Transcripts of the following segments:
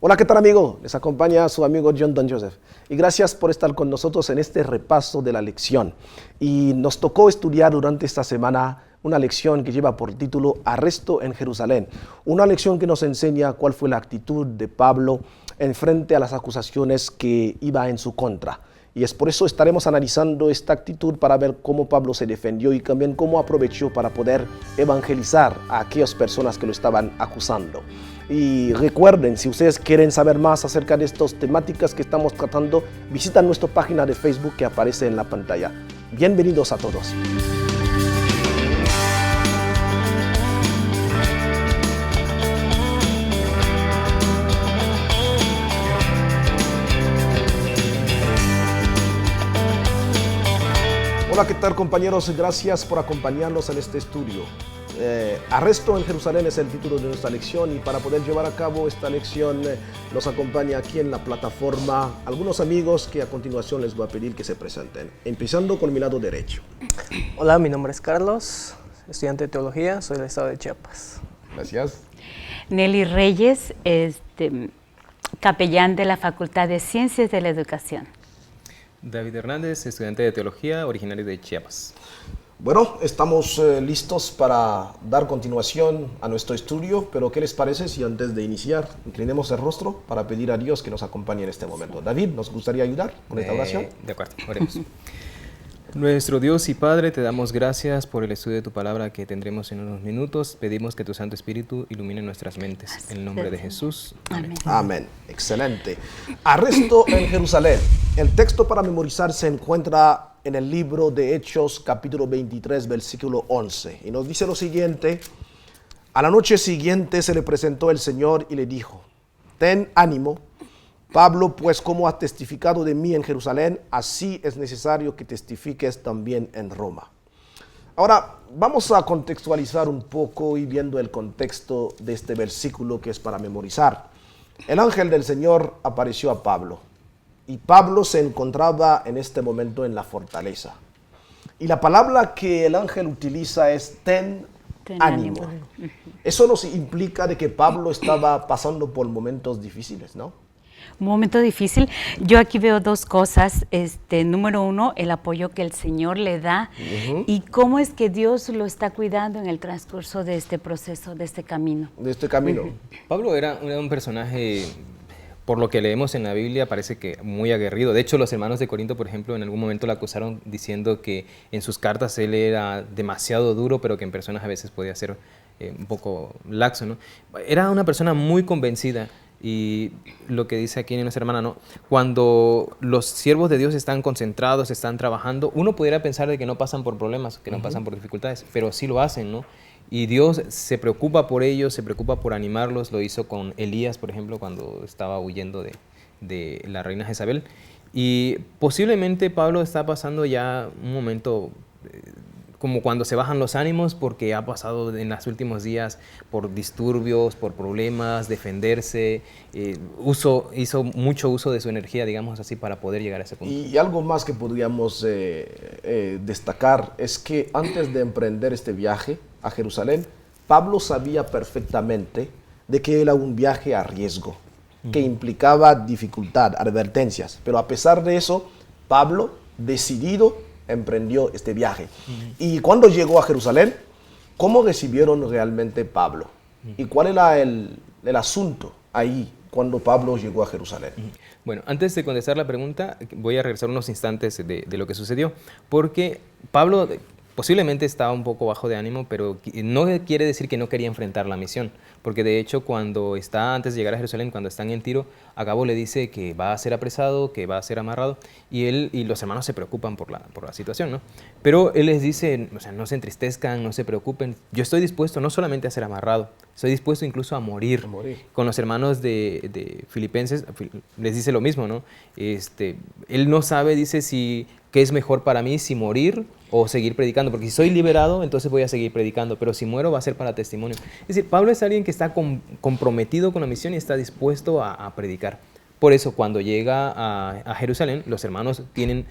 Hola, ¿qué tal, amigo? Les acompaña su amigo John Don Joseph. Y gracias por estar con nosotros en este repaso de la lección. Y nos tocó estudiar durante esta semana una lección que lleva por título Arresto en Jerusalén. Una lección que nos enseña cuál fue la actitud de Pablo en frente a las acusaciones que iba en su contra. Y es por eso estaremos analizando esta actitud para ver cómo Pablo se defendió y también cómo aprovechó para poder evangelizar a aquellas personas que lo estaban acusando. Y recuerden, si ustedes quieren saber más acerca de estas temáticas que estamos tratando, visitan nuestra página de Facebook que aparece en la pantalla. Bienvenidos a todos. Hola, ¿qué tal, compañeros? Gracias por acompañarnos en este estudio. Arresto en Jerusalén es el título de nuestra lección, y para poder llevar a cabo esta lección nos acompaña aquí en la plataforma algunos amigos que a continuación les voy a pedir que se presenten, empezando con mi lado derecho. Hola, mi nombre es Carlos, estudiante de teología, soy del estado de Chiapas. Gracias. Nelly Reyes, capellán de la Facultad de Ciencias de la Educación. David Hernández, estudiante de teología, originario de Chiapas. Bueno, estamos listos para dar continuación a nuestro estudio, pero ¿qué les parece si antes de iniciar inclinemos el rostro para pedir a Dios que nos acompañe en este momento? David, ¿nos gustaría ayudar con esta oración? De acuerdo, oremos. Nuestro Dios y Padre, te damos gracias por el estudio de tu palabra que tendremos en unos minutos. Pedimos que tu Santo Espíritu ilumine nuestras mentes. En el nombre de Jesús. Amén. Amén. Excelente. Arresto en Jerusalén. El texto para memorizar se encuentra en el libro de Hechos, capítulo 23, versículo 11. Y nos dice lo siguiente: a la noche siguiente se le presentó el Señor y le dijo: ten ánimo, Pablo, pues como has testificado de mí en Jerusalén, así es necesario que testifiques también en Roma. Ahora, vamos a contextualizar un poco y viendo el contexto de este versículo que es para memorizar. El ángel del Señor apareció a Pablo, y Pablo se encontraba en este momento en la fortaleza. Y la palabra que el ángel utiliza es ten ánimo. Eso nos implica de que Pablo estaba pasando por momentos difíciles, ¿no? Un momento difícil. Yo aquí veo dos cosas. Número uno, el apoyo que el Señor le da y cómo es que Dios lo está cuidando en el transcurso de este proceso, de este camino. Pablo era un personaje, por lo que leemos en la Biblia, parece que muy aguerrido. De hecho, los hermanos de Corinto, por ejemplo, en algún momento lo acusaron diciendo que en sus cartas él era demasiado duro, pero que en personas a veces podía ser un poco laxo, ¿no? Era una persona muy convencida. Y lo que dice aquí nuestra hermana, ¿no? Cuando los siervos de Dios están concentrados, están trabajando, uno pudiera pensar de que no pasan por problemas, que no pasan por dificultades, pero sí lo hacen, ¿no? Y Dios se preocupa por ellos, se preocupa por animarlos. Lo hizo con Elías, por ejemplo, cuando estaba huyendo de la reina Jezabel. Y posiblemente Pablo está pasando ya un momento como cuando se bajan los ánimos, porque ha pasado en los últimos días por disturbios, por problemas, defenderse, hizo mucho uso de su energía, digamos así, para poder llegar a ese punto. Y algo más que podríamos destacar es que antes de emprender este viaje a Jerusalén, Pablo sabía perfectamente de que era un viaje a riesgo, que implicaba dificultad, advertencias, pero a pesar de eso, Pablo, decidido, emprendió este viaje. Y cuando llegó a Jerusalén, ¿cómo recibieron realmente Pablo? ¿Y cuál era el asunto ahí cuando Pablo llegó a Jerusalén? Bueno, antes de contestar la pregunta, voy a regresar unos instantes de lo que sucedió, porque Pablo posiblemente estaba un poco bajo de ánimo, pero no quiere decir que no quería enfrentar la misión, porque de hecho cuando está antes de llegar a Jerusalén, cuando están en Tiro, Agabo le dice que va a ser apresado, que va a ser amarrado, y él y los hermanos se preocupan por la situación, ¿no? Pero él les dice, o sea, no se entristezcan, no se preocupen, yo estoy dispuesto no solamente a ser amarrado, estoy dispuesto incluso a morir. Con los hermanos de Filipenses les dice lo mismo, ¿no? Él no sabe, dice, qué es mejor para mí, si morir o seguir predicando, porque si soy liberado, entonces voy a seguir predicando, pero si muero va a ser para testimonio. Es decir, Pablo es alguien que está comprometido con la misión y está dispuesto a predicar. Por eso, cuando llega a Jerusalén, los hermanos tienen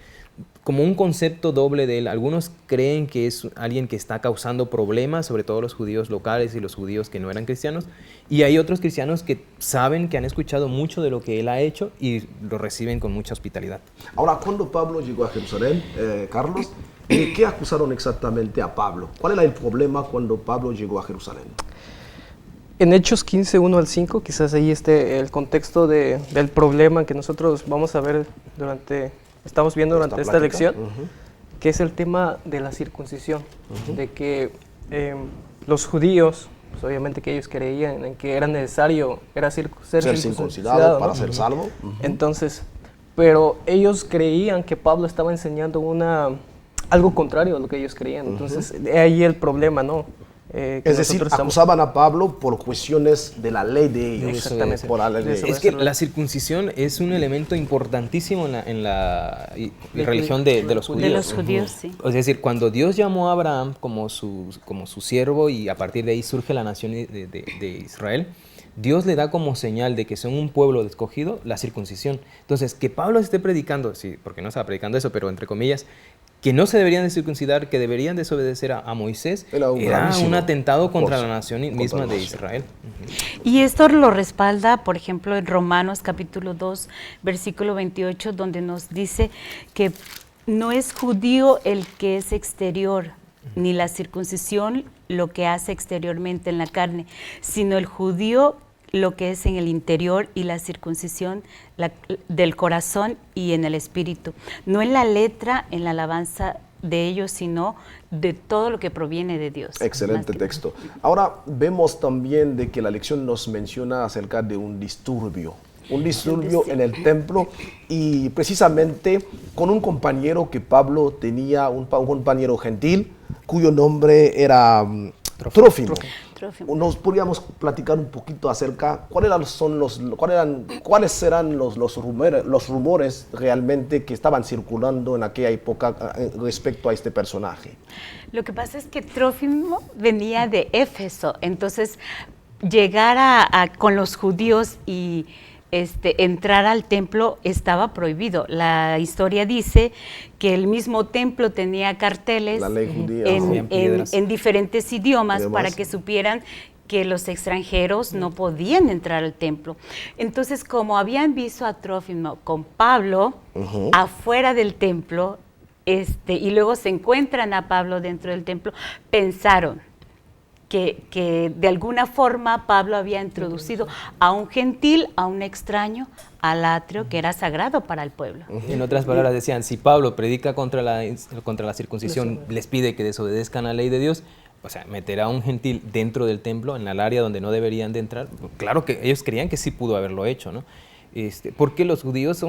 como un concepto doble de él. Algunos creen que es alguien que está causando problemas, sobre todo los judíos locales y los judíos que no eran cristianos, y hay otros cristianos que saben, que han escuchado mucho de lo que él ha hecho y lo reciben con mucha hospitalidad. Ahora, cuando Pablo llegó a Jerusalén, Carlos, ¿de qué acusaron exactamente a Pablo? ¿Cuál era el problema cuando Pablo llegó a Jerusalén? En Hechos 15, 1 al 5, quizás ahí esté el contexto del problema que nosotros vamos a ver estamos viendo durante esta lección, que es el tema de la circuncisión, de que los judíos, pues obviamente que ellos creían en que era necesario ser circuncidado para ser salvo. Entonces, pero ellos creían que Pablo estaba enseñando algo contrario a lo que ellos creían. Entonces, de ahí el problema, ¿no? Es decir, acusaban a Pablo por cuestiones de la ley de ellos. Exactamente. Por la ley de ellos. Es que la circuncisión es un elemento importantísimo en la religión de los judíos. De los judíos, sí. Es decir, cuando Dios llamó a Abraham como su siervo y a partir de ahí surge la nación de Israel, Dios le da como señal de que son un pueblo escogido la circuncisión. Entonces, que Pablo esté predicando, sí, porque no estaba predicando eso, pero entre comillas, que no se deberían de circuncidar, que deberían desobedecer a Moisés, era un atentado contra la nación misma de Israel. Y esto lo respalda, por ejemplo, en Romanos capítulo 2, versículo 28, donde nos dice que no es judío el que es exterior, ni la circuncisión lo que hace exteriormente en la carne, sino el judío lo que es en el interior y la circuncisión del corazón y en el espíritu. No en la letra, en la alabanza de ellos, sino de todo lo que proviene de Dios. Excelente texto. Ahora vemos también de que la lección nos menciona acerca de un disturbio en el templo y precisamente con un compañero que Pablo tenía, un compañero gentil, cuyo nombre era Trófimo. Nos podríamos platicar un poquito acerca cuáles eran los rumores realmente que estaban circulando en aquella época respecto a este personaje. Lo que pasa es que Trófimo venía de Éfeso, entonces llegar con los judíos y entrar al templo estaba prohibido. La historia dice que el mismo templo tenía carteles la ley judía, en diferentes idiomas para que supieran que los extranjeros no podían entrar al templo. Entonces, como habían visto a Trófimo con Pablo afuera del templo, y luego se encuentran a Pablo dentro del templo, pensaron que de alguna forma Pablo había introducido a un gentil, a un extraño, al atrio que era sagrado para el pueblo. En otras palabras decían, si Pablo predica contra la circuncisión, les pide que desobedezcan la ley de Dios, o sea, meter a un gentil dentro del templo, en el área donde no deberían de entrar. Claro que ellos creían que sí pudo haberlo hecho, ¿no? Porque los judíos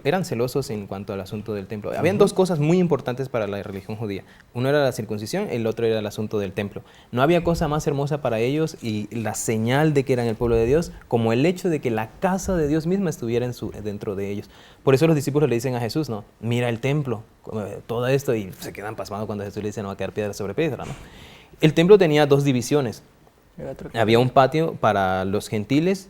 eran celosos en cuanto al asunto del templo. Habían dos cosas muy importantes para la religión judía. Uno era la circuncisión, el otro era el asunto del templo. No había cosa más hermosa para ellos y la señal de que eran el pueblo de Dios, como el hecho de que la casa de Dios misma estuviera dentro de ellos. Por eso los discípulos le dicen a Jesús, ¿no? Mira el templo, todo esto, y se quedan pasmados cuando Jesús le dice, no va a quedar piedra sobre piedra, ¿no? El templo tenía dos divisiones. Había un patio para los gentiles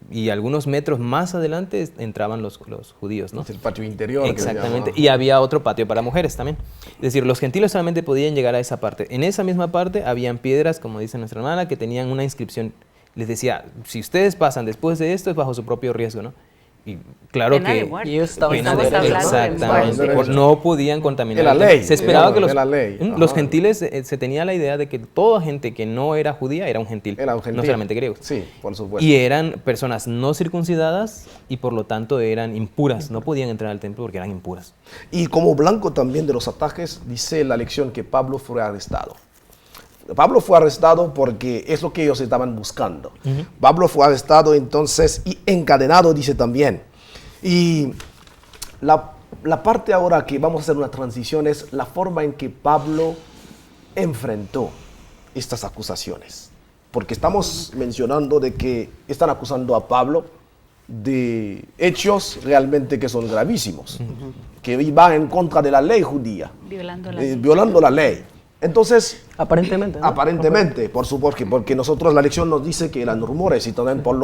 y algunos metros más adelante entraban los judíos, ¿no? Es el patio interior. Exactamente. Y había otro patio para mujeres también. Es decir, los gentiles solamente podían llegar a esa parte. En esa misma parte habían piedras, como dice nuestra hermana, que tenían una inscripción. Les decía, si ustedes pasan después de esto es bajo su propio riesgo, ¿no? Y claro pena que de muerte. Y ellos estaban exactamente, no podían contaminar. La ley. Se esperaba que los Ajá. gentiles, se tenía la idea de que toda gente que no era judía era un gentil, no solamente griegos. Sí, por supuesto. Y eran personas no circuncidadas y por lo tanto eran impuras, no podían entrar al templo porque eran impuras. Y como blanco también de los ataques, dice la lección que Pablo fue arrestado. Pablo fue arrestado porque es lo que ellos estaban buscando. Pablo fue arrestado entonces y encadenado, dice también. Y la parte ahora que vamos a hacer una transición es la forma en que Pablo enfrentó estas acusaciones. Porque estamos mencionando de que están acusando a Pablo de hechos realmente que son gravísimos, que van en contra de la ley judía, Violando la ley. violando la ley. Entonces, Aparentemente, ¿no? aparentemente, por supuesto, porque nosotros la lección nos dice que eran rumores y también por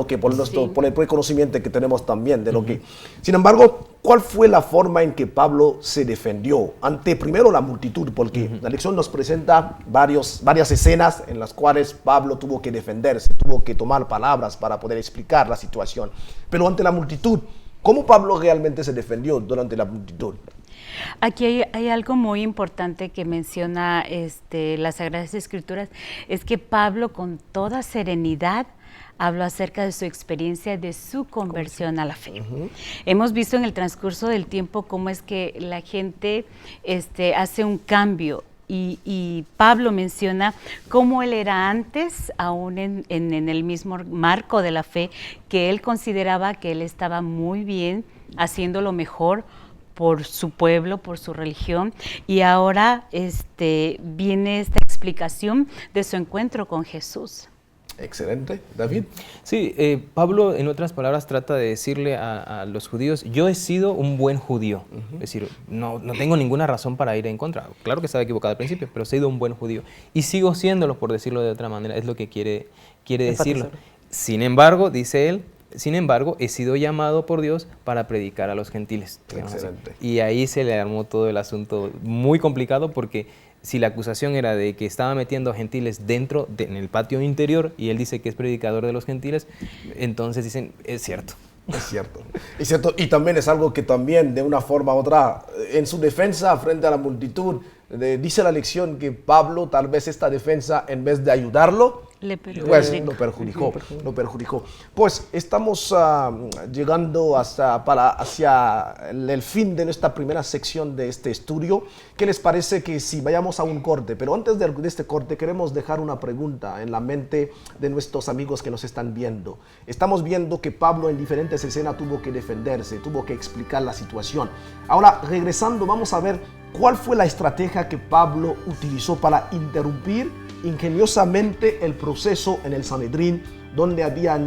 el conocimiento que tenemos también de lo que. Sin embargo, ¿cuál fue la forma en que Pablo se defendió ante primero la multitud? Porque la lección nos presenta varias escenas en las cuales Pablo tuvo que defenderse, tuvo que tomar palabras para poder explicar la situación. Pero ante la multitud, ¿cómo Pablo realmente se defendió durante la multitud? Aquí hay algo muy importante que menciona las Sagradas Escrituras, es que Pablo con toda serenidad habló acerca de su experiencia, de su conversión a la fe. Hemos visto en el transcurso del tiempo cómo es que la gente hace un cambio. Y Pablo menciona cómo él era antes, aún en el mismo marco de la fe, que él consideraba que él estaba muy bien, haciendo lo mejor por su pueblo, por su religión, y ahora viene esta explicación de su encuentro con Jesús. Excelente. David. Sí, Pablo, en otras palabras, trata de decirle a los judíos, yo he sido un buen judío. Es decir, no tengo ninguna razón para ir en contra. Claro que estaba equivocado al principio, pero he sido un buen judío. Y sigo siéndolo, por decirlo de otra manera, es lo que quiere decirlo. Sin embargo, dice él, he sido llamado por Dios para predicar a los gentiles. Excelente. Y ahí se le armó todo el asunto muy complicado porque si la acusación era de que estaba metiendo a gentiles en el patio interior y él dice que es predicador de los gentiles, entonces dicen, es cierto. Es cierto, es cierto. Y también es algo que también de una forma u otra, en su defensa frente a la multitud, dice la lección que Pablo tal vez esta defensa en vez de ayudarlo, pues lo perjudicó. Pues estamos llegando hacia el fin de nuestra primera sección de este estudio. ¿Qué les parece que si vayamos a un corte? Pero antes de este corte queremos dejar una pregunta en la mente de nuestros amigos que nos están viendo. Estamos viendo que Pablo en diferentes escenas tuvo que defenderse, tuvo que explicar la situación. Ahora, regresando, vamos a ver cuál fue la estrategia que Pablo utilizó para interrumpir ingeniosamente el proceso en el Sanedrín, donde habían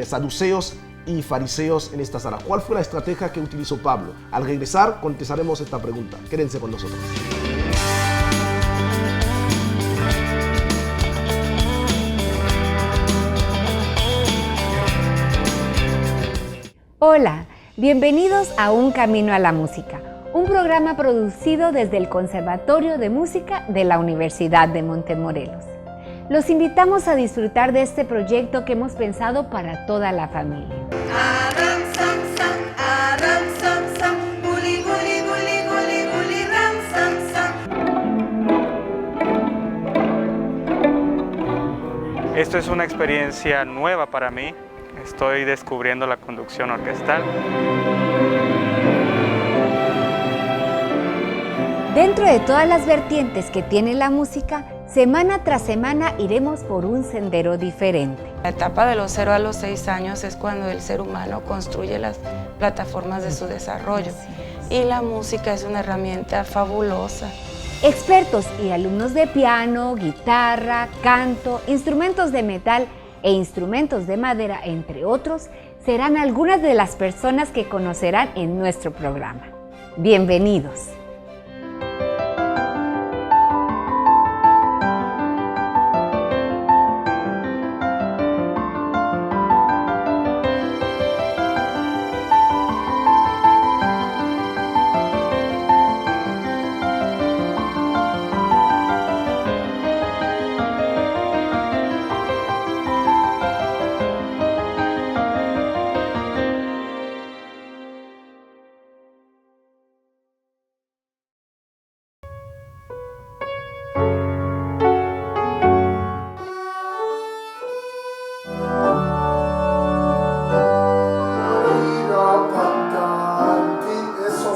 saduceos y fariseos en esta sala. ¿Cuál fue la estrategia que utilizó Pablo? Al regresar contestaremos esta pregunta. Quédense con nosotros. Hola, bienvenidos a Un Camino a la Música, un programa producido desde el Conservatorio de Música de la Universidad de Montemorelos. Los invitamos a disfrutar de este proyecto que hemos pensado para toda la familia. Esto es una experiencia nueva para mí. Estoy descubriendo la conducción orquestal. Dentro de todas las vertientes que tiene la música, semana tras semana iremos por un sendero diferente. La etapa de los 0 a los 6 años es cuando el ser humano construye las plataformas de su desarrollo. Y la música es una herramienta fabulosa. Expertos y alumnos de piano, guitarra, canto, instrumentos de metal e instrumentos de madera, entre otros, serán algunas de las personas que conocerán en nuestro programa. Bienvenidos.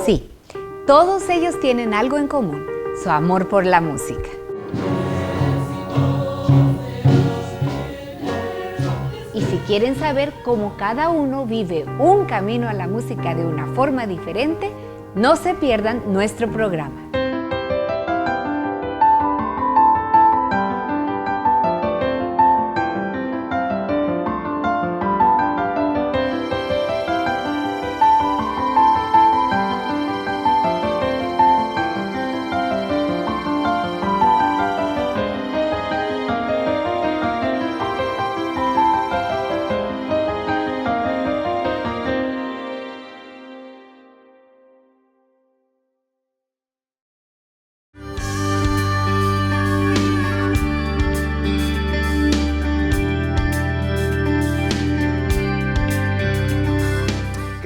Sí, todos ellos tienen algo en común, su amor por la música. Y si quieren saber cómo cada uno vive un camino a la música de una forma diferente, no se pierdan nuestro programa.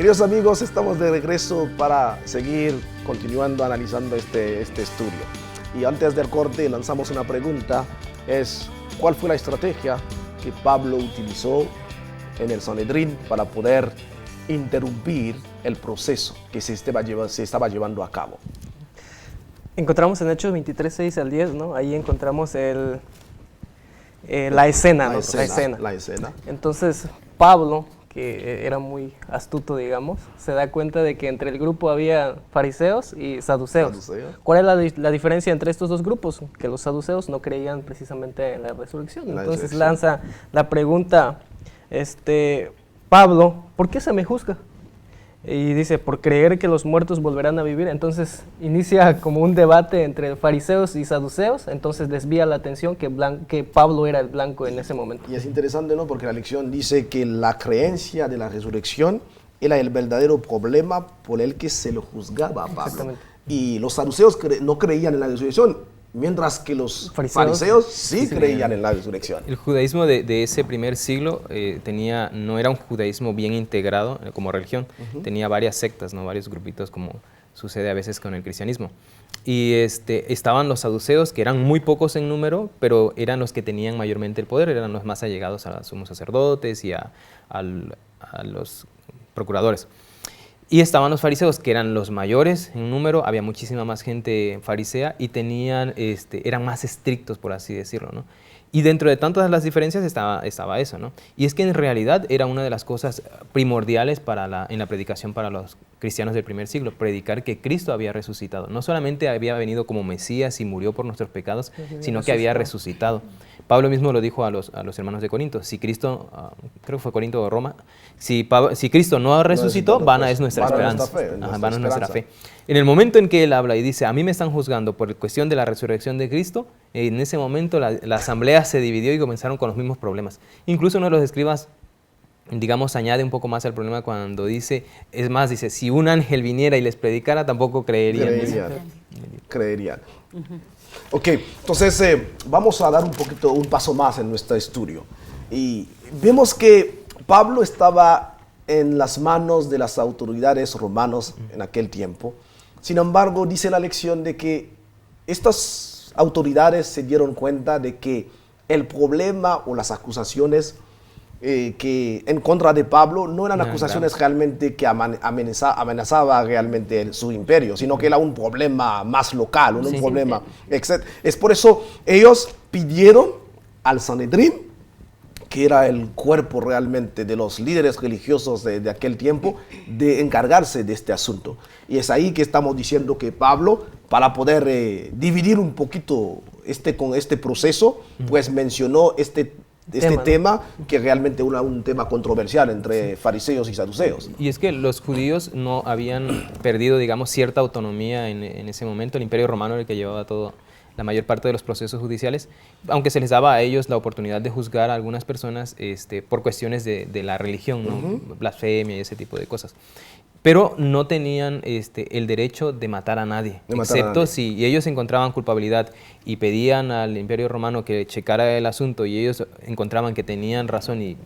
Queridos amigos, estamos de regreso para seguir continuando analizando este estudio. Y antes del corte lanzamos una pregunta, ¿cuál fue la estrategia que Pablo utilizó en el Sanedrín para poder interrumpir el proceso que se estaba llevando a cabo? Encontramos en Hechos 23, 6 al 10, ¿no? Ahí encontramos la escena. Entonces, Pablo, que era muy astuto, digamos, se da cuenta de que entre el grupo había fariseos y saduceos. ¿Cuál es la diferencia entre estos dos grupos? Que los saduceos no creían precisamente en la resurrección. Entonces lanza la pregunta, Pablo, ¿por qué se me juzga? Y dice, por creer que los muertos volverán a vivir. Entonces inicia como un debate entre fariseos y saduceos, entonces desvía la atención que Pablo era el blanco en ese momento. Y es interesante, ¿no? Porque la lección dice que la creencia de la resurrección era el verdadero problema por el que se lo juzgaba a Pablo. Y los saduceos no creían en la resurrección, mientras que los fariseos sí creían en la resurrección. El judaísmo de ese primer siglo no era un judaísmo bien integrado como religión, tenía varias sectas, ¿no? Varios grupitos, como sucede a veces con el cristianismo. Y estaban los saduceos, que eran muy pocos en número, pero eran los que tenían mayormente el poder, eran los más allegados a los sumos sacerdotes y a los procuradores. Y estaban los fariseos, que eran los mayores en número, había muchísima más gente farisea y eran más estrictos, por así decirlo, ¿no? Y dentro de tantas las diferencias estaba eso, ¿no? Y es que en realidad era una de las cosas primordiales en la predicación para los cristianos del primer siglo, predicar que Cristo había resucitado. No solamente había venido como Mesías y murió por nuestros pecados, sino que había resucitado. Pablo mismo lo dijo a los hermanos de Corinto, si Cristo, creo que fue Corinto o Roma, si Cristo no resucitó, vana es nuestra esperanza, vana es nuestra fe. En el momento en que él habla y dice, a mí me están juzgando por cuestión de la resurrección de Cristo, en ese momento la asamblea se dividió y comenzaron con los mismos problemas. Incluso uno de los escribas, digamos, añade un poco más al problema cuando dice, dice, si un ángel viniera y les predicara, tampoco creerían. Ok, entonces vamos a dar un paso más en nuestro estudio. Y vemos que Pablo estaba en las manos de las autoridades romanas en aquel tiempo. Sin embargo, dice la lección de que estas autoridades se dieron cuenta de que el problema o las acusaciones que en contra de Pablo no eran acusaciones realmente que amenazaba realmente su imperio, sino que era un problema más local, un problema, etc. Es por eso ellos pidieron al Sanedrín, que era el cuerpo realmente de los líderes religiosos de aquel tiempo, de encargarse de este asunto. Y es ahí que estamos diciendo que Pablo, para poder dividir un poquito con este proceso, pues mencionó este tema que realmente era un tema controversial entre fariseos y saduceos. Y es que los judíos no habían perdido, digamos, cierta autonomía en ese momento. El Imperio Romano era el que llevaba la mayor parte de los procesos judiciales, aunque se les daba a ellos la oportunidad de juzgar a algunas personas por cuestiones de la religión, ¿no? Blasfemia y ese tipo de cosas. Pero no tenían el derecho de matar a nadie, excepto si ellos encontraban culpabilidad y pedían al Imperio Romano que checara el asunto y ellos encontraban que tenían razón y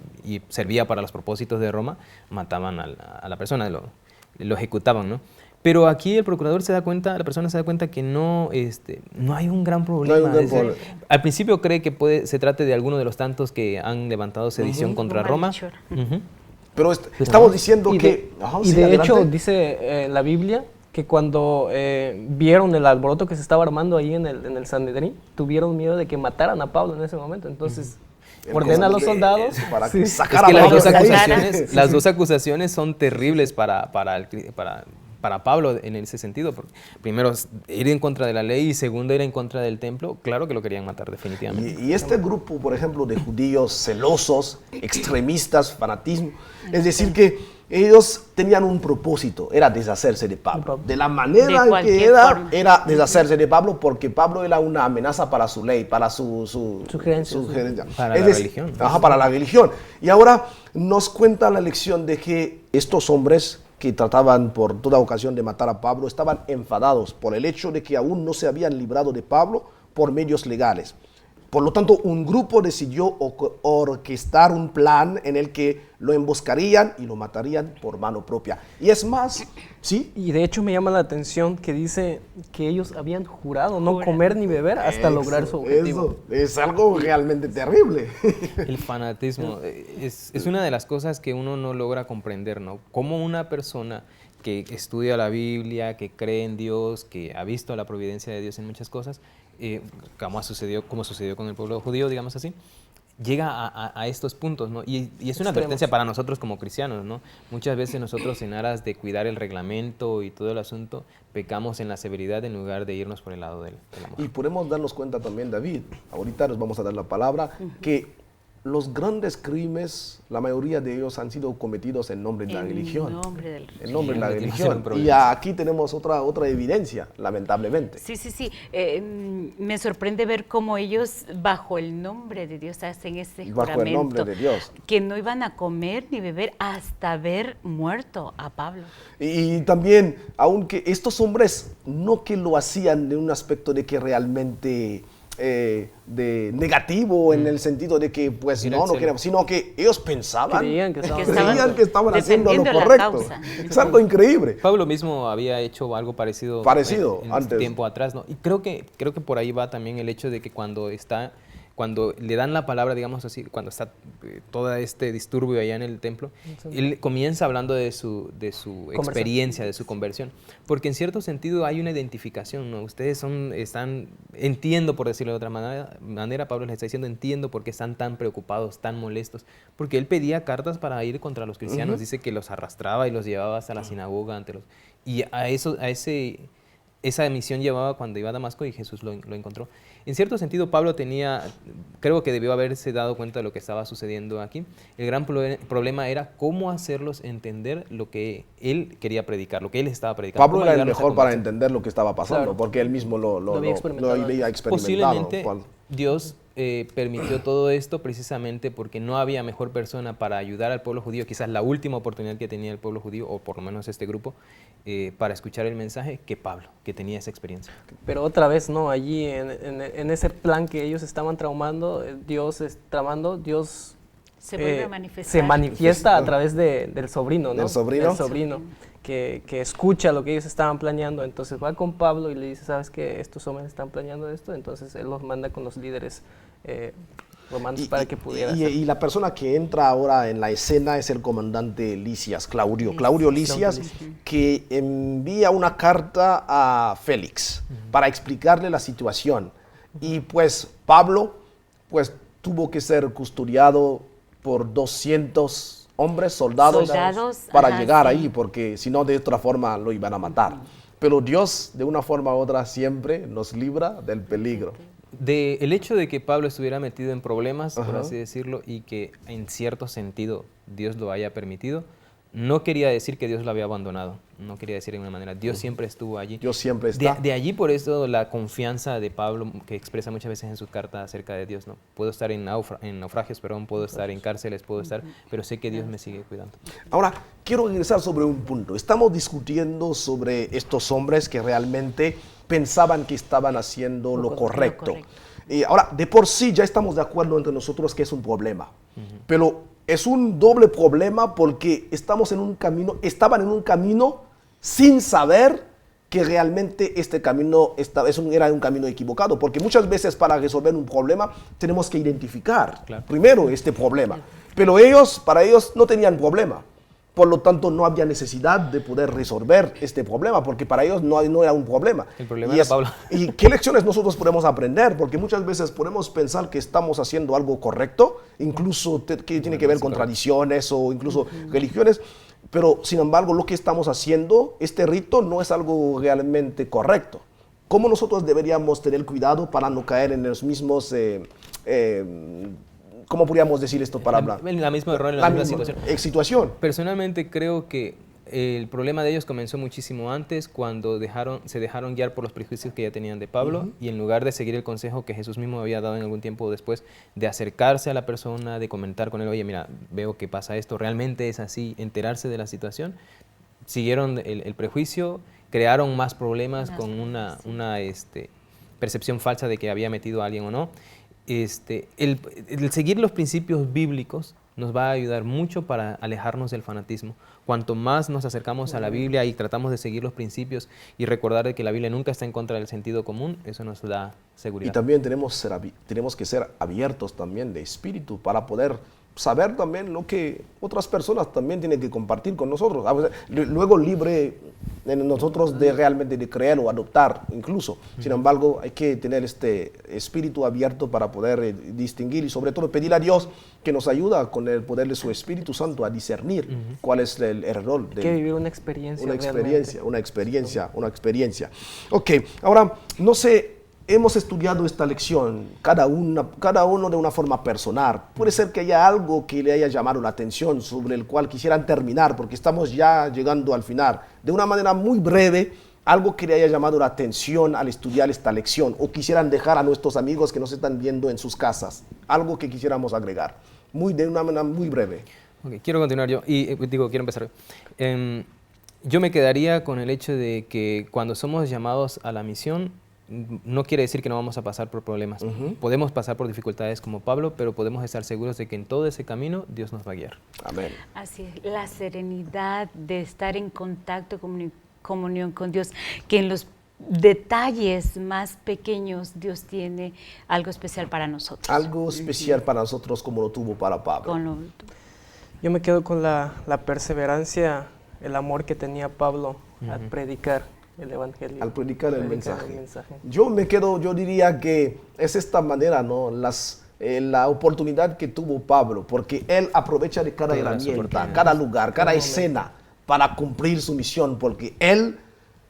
servía para los propósitos de Roma, mataban a la persona, lo ejecutaban, ¿no? Pero aquí el procurador la persona se da cuenta que no hay un gran problema. Al principio cree que se trate de alguno de los tantos que han levantado sedición contra Roma. Pero estamos diciendo que... Y de hecho dice la Biblia que cuando vieron el alboroto que se estaba armando ahí en el Sanedrín, tuvieron miedo de que mataran a Pablo en ese momento. Entonces ordena a los soldados para sacar a las dos acusaciones son terribles para Pablo en ese sentido, porque primero ir en contra de la ley y segundo ir en contra del templo, claro que lo querían matar definitivamente. Y este grupo, por ejemplo, de judíos celosos, extremistas, fanatismo, es decir que ellos tenían un propósito, era deshacerse de Pablo. De la manera en que era deshacerse de Pablo, porque Pablo era una amenaza para su ley, para su gerencia. Para la religión. Para la religión. Y ahora nos cuenta la lección de que estos hombres que trataban por toda ocasión de matar a Pablo estaban enfadados por el hecho de que aún no se habían librado de Pablo por medios legales. Por lo tanto, un grupo decidió orquestar un plan en el que lo emboscarían y lo matarían por mano propia. Y es más, ¿sí? Y de hecho me llama la atención que dice que ellos habían jurado no comer ni beber hasta lograr su objetivo. Eso es algo realmente terrible. El fanatismo es una de las cosas que uno no logra comprender, ¿no? Cómo una persona que estudia la Biblia, que cree en Dios, que ha visto la providencia de Dios en muchas cosas, como sucedió con el pueblo judío, digamos así, llega a estos puntos, ¿no? Y es una advertencia para nosotros como cristianos, ¿no? Muchas veces nosotros, en aras de cuidar el reglamento y todo el asunto, pecamos en la severidad en lugar de irnos por el lado del amor. Y podemos darnos cuenta también, David, ahorita nos vamos a dar la palabra, que los grandes crímenes, la mayoría de ellos han sido cometidos en nombre de la religión. En nombre del En nombre de la Sí, religión. sí, Y aquí tenemos otra evidencia, lamentablemente. Sí. Me sorprende ver cómo ellos, bajo el nombre de Dios, hacen ese Bajo juramento. el nombre de Dios. Que no iban a comer ni beber hasta ver muerto a Pablo. Y también, aunque estos hombres no que lo hacían de un aspecto de que realmente de negativo en el sentido de que pues no querían, sino que ellos pensaban, Creían que estaban haciendo lo defendiendo la correcto. causa. Es algo increíble. Pablo mismo había hecho algo parecido en antes. tiempo atrás, ¿no? Y creo que por ahí va también el hecho de que cuando le dan la palabra, digamos así, cuando está todo este disturbio allá en el templo, él comienza hablando de su experiencia, de su conversión, porque en cierto sentido hay una identificación, ¿no? Ustedes entiendo, por decirlo de otra manera, Pablo les está diciendo, entiendo por qué están tan preocupados, tan molestos, porque él pedía cartas para ir contra los cristianos, dice que los arrastraba y los llevaba hasta la sinagoga, y esa misión llevaba cuando iba a Damasco y Jesús lo encontró. En cierto sentido, Pablo creo que debió haberse dado cuenta de lo que estaba sucediendo aquí. El gran problema era cómo hacerlos entender lo que él quería predicar, lo que él estaba predicando. Pablo era el mejor para entender lo que estaba pasando, Claro. porque él mismo lo había experimentado. Posiblemente Dios permitió todo esto precisamente porque no había mejor persona para ayudar al pueblo judío, quizás la última oportunidad que tenía el pueblo judío, o por lo menos este grupo, para escuchar el mensaje, que Pablo, que tenía esa experiencia. Pero otra vez, ¿no? Allí en ese plan que ellos estaban tramando, Dios Se vuelve a manifestar. se manifiesta a través del sobrino, ¿no? ¿Del sobrino? Del sobrino, que escucha lo que ellos estaban planeando. Entonces va con Pablo y le dice, ¿sabes qué? Estos hombres están planeando esto. Entonces él los manda con los líderes romanos para que pudieran y la persona que entra ahora en la escena es el comandante Lisias, Claudio Lisias, que envía una carta a Félix para explicarle la situación. Y pues Pablo pues tuvo que ser custodiado por 200 hombres, soldados para llegar ahí, porque si no de otra forma lo iban a matar. Pero Dios de una forma u otra siempre nos libra del peligro. El hecho de que Pablo estuviera metido en problemas, por así decirlo, y que en cierto sentido Dios lo haya permitido, no quería decir que Dios lo había abandonado, no quería decir de una manera, Dios siempre estuvo allí. Dios siempre está. De allí por eso la confianza de Pablo, que expresa muchas veces en sus cartas acerca de Dios, ¿no? Puedo estar en naufragios, puedo estar en cárceles, pero sé que Dios me sigue cuidando. Ahora, quiero regresar sobre un punto. Estamos discutiendo sobre estos hombres que realmente pensaban que estaban haciendo lo correcto. Y ahora, de por sí ya estamos de acuerdo entre nosotros que es un problema, pero es un doble problema porque estaban en un camino sin saber que realmente este camino era un camino equivocado, porque muchas veces para resolver un problema tenemos que identificar primero este problema, pero para ellos no tenían problema. Por lo tanto, no había necesidad de poder resolver este problema, porque para ellos no era un problema. El problema era Pablo. ¿Y qué lecciones nosotros podemos aprender? Porque muchas veces podemos pensar que estamos haciendo algo correcto, incluso que tiene que ver con tradiciones o incluso religiones, pero sin embargo lo que estamos haciendo, este rito, no es algo realmente correcto. ¿Cómo nosotros deberíamos tener cuidado para no caer en los mismos... ¿cómo podríamos decir esto para hablar? La misma error, en la misma situación. Personalmente creo que el problema de ellos comenzó muchísimo antes, cuando se dejaron guiar por los prejuicios que ya tenían de Pablo, y en lugar de seguir el consejo que Jesús mismo había dado en algún tiempo después, de acercarse a la persona, de comentar con él, oye, mira, veo que pasa esto, realmente es así, enterarse de la situación, siguieron el prejuicio, crearon más problemas con una percepción falsa de que había metido a alguien o no. el seguir los principios bíblicos nos va a ayudar mucho para alejarnos del fanatismo. Cuanto más nos acercamos a la Biblia y tratamos de seguir los principios y recordar de que la Biblia nunca está en contra del sentido común, eso nos da seguridad. Y también tenemos que ser abiertos también de espíritu para poder saber también lo que otras personas también tienen que compartir con nosotros. Luego libre en nosotros de realmente de creer o adoptar incluso. Sin embargo, hay que tener este espíritu abierto para poder distinguir y sobre todo pedir a Dios que nos ayuda con el poder de su Espíritu Santo a discernir cuál es el error. Hay que vivir una experiencia. Una experiencia. Ok, ahora, no sé, hemos estudiado esta lección, cada uno de una forma personal. Puede ser que haya algo que le haya llamado la atención, sobre el cual quisieran terminar, porque estamos ya llegando al final. De una manera muy breve, algo que le haya llamado la atención al estudiar esta lección, o quisieran dejar a nuestros amigos que nos están viendo en sus casas. Algo que quisiéramos agregar, de una manera muy breve. Okay, quiero continuar yo, quiero empezar yo. Yo me quedaría con el hecho de que cuando somos llamados a la misión, no quiere decir que no vamos a pasar por problemas. Podemos pasar por dificultades como Pablo, pero podemos estar seguros de que en todo ese camino Dios nos va a guiar. Amén. Así es, la serenidad de estar en contacto, comunión con Dios, que en los detalles más pequeños Dios tiene algo especial para nosotros. Algo especial para nosotros como lo tuvo para Pablo. Yo me quedo con la perseverancia, el amor que tenía Pablo al predicar el evangelio. Al predicar el mensaje. Yo diría que es esta manera, ¿no? La oportunidad que tuvo Pablo, porque él aprovecha de cada herramienta, cada lugar, cada escena para cumplir su misión, porque él,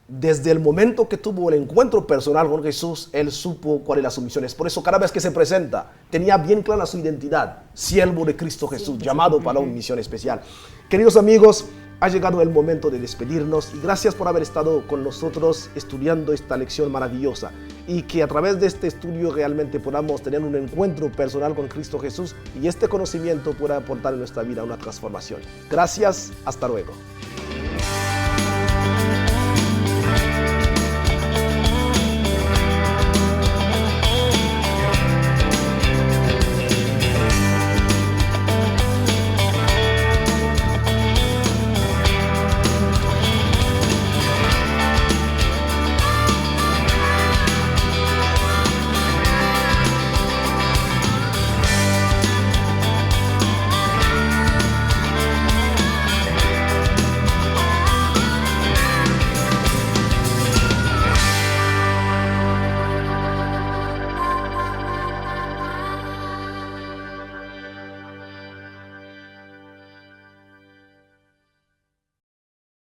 desde el momento que tuvo el encuentro personal con Jesús, él supo cuál era su misión. Es por eso cada vez que se presenta, tenía bien clara su identidad, siervo de Cristo Jesús, llamado para una misión especial. Queridos amigos, ha llegado el momento de despedirnos y gracias por haber estado con nosotros estudiando esta lección maravillosa y que a través de este estudio realmente podamos tener un encuentro personal con Cristo Jesús y este conocimiento pueda aportar en nuestra vida una transformación. Gracias, hasta luego.